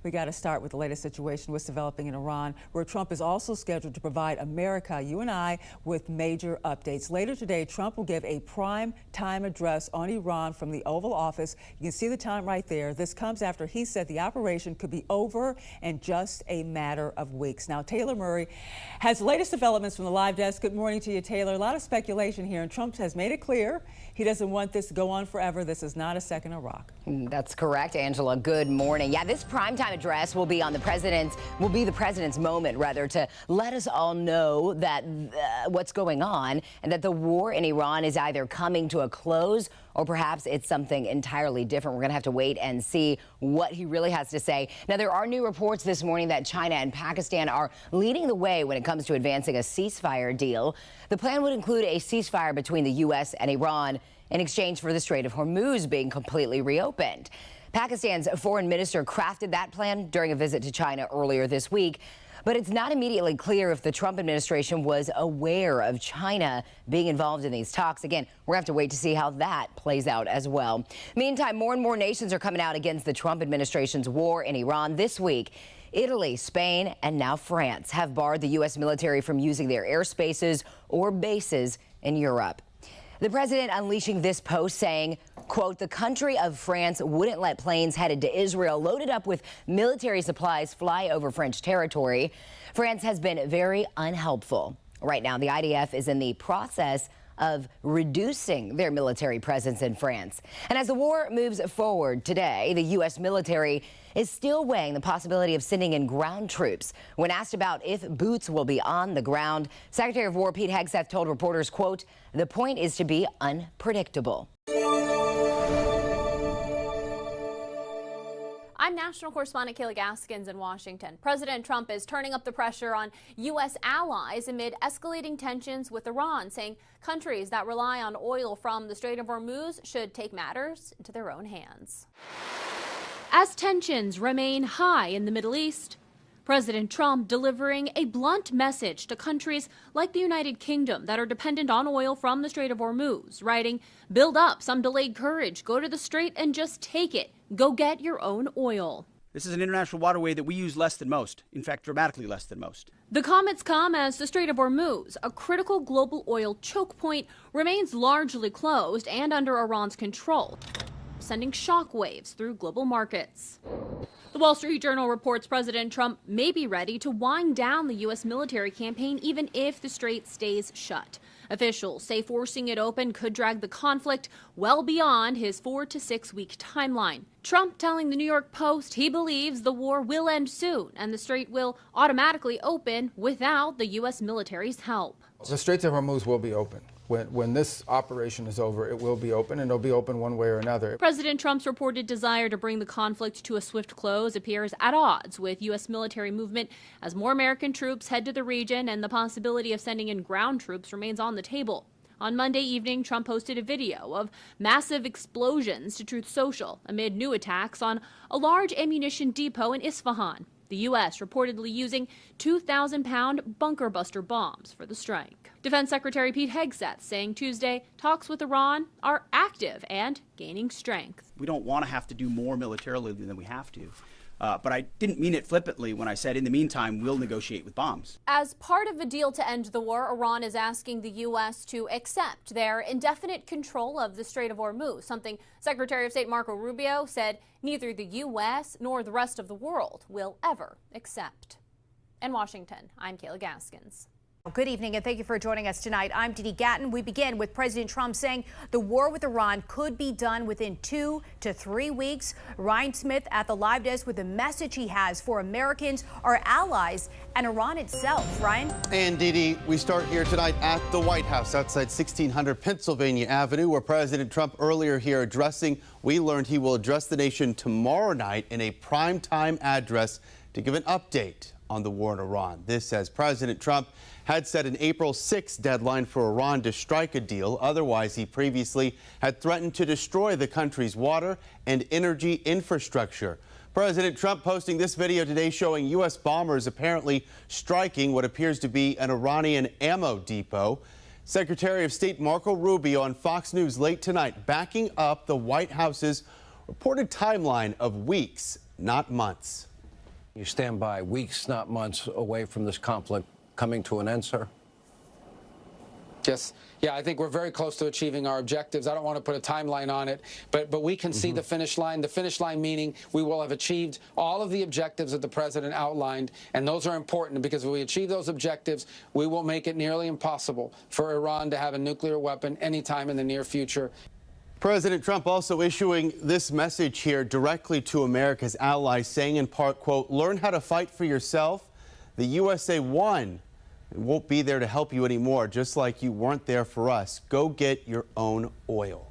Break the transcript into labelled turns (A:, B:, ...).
A: We got to start with the latest situation what's developing in Iran, where Trump is also scheduled to provide America, you and I, with major updates. Later today, Trump will give a prime time address on Iran from the Oval Office. You can see the time right there. This comes after he said the operation could be over in just a matter of weeks. Now, Taylor Murray has the latest developments from the live desk. Good morning to you, Taylor. A lot of speculation here, and Trump has made it clear he doesn't want this to go on forever. This is not a second Iraq.
B: That's correct, Angela. Good morning. Yeah, this primetime address will be the president's moment, rather, to let us all know that what's going on and that the war in Iran is either coming to a close or perhaps it's something entirely different. We're going to have to wait and see what he really has to say. Now, there are new reports this morning that China and Pakistan are leading the way when it comes to advancing a ceasefire deal. The plan would include a ceasefire between the U.S. and Iran in exchange for the Strait of Hormuz being completely reopened. Pakistan's foreign minister crafted that plan during a visit to China earlier this week. But it's not immediately clear if the Trump administration was aware of China being involved in these talks. Again, we're going to have to wait to see how that plays out as well. Meantime, more and more nations are coming out against the Trump administration's war in Iran. This week, Italy, Spain, and now France have barred the U.S. military from using their airspaces or bases in Europe. The president unleashing this post saying, quote, the country of France wouldn't let planes headed to Israel loaded up with military supplies fly over French territory. France has been very unhelpful. Right now, the IDF is in the process of reducing their military presence in France. And as the war moves forward today, the U.S. military is still weighing the possibility of sending in ground troops. When asked about if boots will be on the ground, Secretary of War Pete Hegseth told reporters, quote, the point is to be unpredictable.
C: I'm national correspondent Kayla Gaskins in Washington. President Trump is turning up the pressure on U.S. allies amid escalating tensions with Iran, saying countries that rely on oil from the Strait of Hormuz should take matters into their own hands. As tensions remain high in the Middle East, President Trump delivering a blunt message to countries like the United Kingdom that are dependent on oil from the Strait of Hormuz, writing, build up some delayed courage, go to the strait and just take it. Go get your own oil.
D: This is an international waterway that we use less than most, in fact, dramatically less than most.
C: The comments come as the Strait of Hormuz, a critical global oil choke point, remains largely closed and under Iran's control, sending shockwaves through global markets. The Wall Street Journal reports President Trump may be ready to wind down the U.S. military campaign even if the strait stays shut. Officials say forcing it open could drag the conflict well beyond his 4 to 6 week timeline. Trump telling the New York Post he believes the war will end soon and the strait will automatically open without the U.S. military's help.
E: The Strait of Hormuz will be open. When this operation is over, it will be open, and it'll be open one way or another.
C: President Trump's reported desire to bring the conflict to a swift close appears at odds with U.S. military movement as more American troops head to the region and the possibility of sending in ground troops remains on the table. On Monday evening, Trump posted a video of massive explosions to Truth Social amid new attacks on a large ammunition depot in Isfahan. The U.S. reportedly using 2,000-pound bunker buster bombs for the strike. Defense Secretary Pete Hegseth saying Tuesday talks with Iran are active and gaining strength.
D: We don't want to have to do more militarily than we have to. But I didn't mean it flippantly when I said, in the meantime, we'll negotiate with bombs.
C: As part of the deal to end the war, Iran is asking the U.S. to accept their indefinite control of the Strait of Hormuz, something Secretary of State Marco Rubio said neither the U.S. nor the rest of the world will ever accept. In Washington, I'm Kayla Gaskins.
F: Good evening and thank you for joining us tonight. I'm Dee Gatton. We begin with President Trump saying the war with Iran could be done within 2 to 3 weeks. Ryan Smith at the live desk with the message he has for Americans, our allies, and Iran itself. Ryan?
G: And Dee, we start here tonight at the White House outside 1600 Pennsylvania Avenue, where President Trump earlier here addressing, we learned he will address the nation tomorrow night in a primetime address to give an update on the war in Iran. This as President Trump had set an April 6th deadline for Iran to strike a deal. Otherwise, he previously had threatened to destroy the country's water and energy infrastructure. President Trump posting this video today showing U.S. bombers apparently striking what appears to be an Iranian ammo depot. Secretary of State Marco Rubio on Fox News late tonight backing up the White House's reported timeline of weeks, not months.
H: You stand by weeks, not months, away from this conflict coming to an end, sir?
I: Yes. Yeah, I think we're very close to achieving our objectives. I don't want to put a timeline on it, but we can see the finish line. The finish line meaning we will have achieved all of the objectives that the president outlined, and those are important because if we achieve those objectives, we will make it nearly impossible for Iran to have a nuclear weapon anytime in the near future.
G: President Trump also issuing this message here directly to America's allies, saying in part, quote, "Learn how to fight for yourself. The USA won. It won't be there to help you anymore, just like you weren't there for us. Go get your own oil."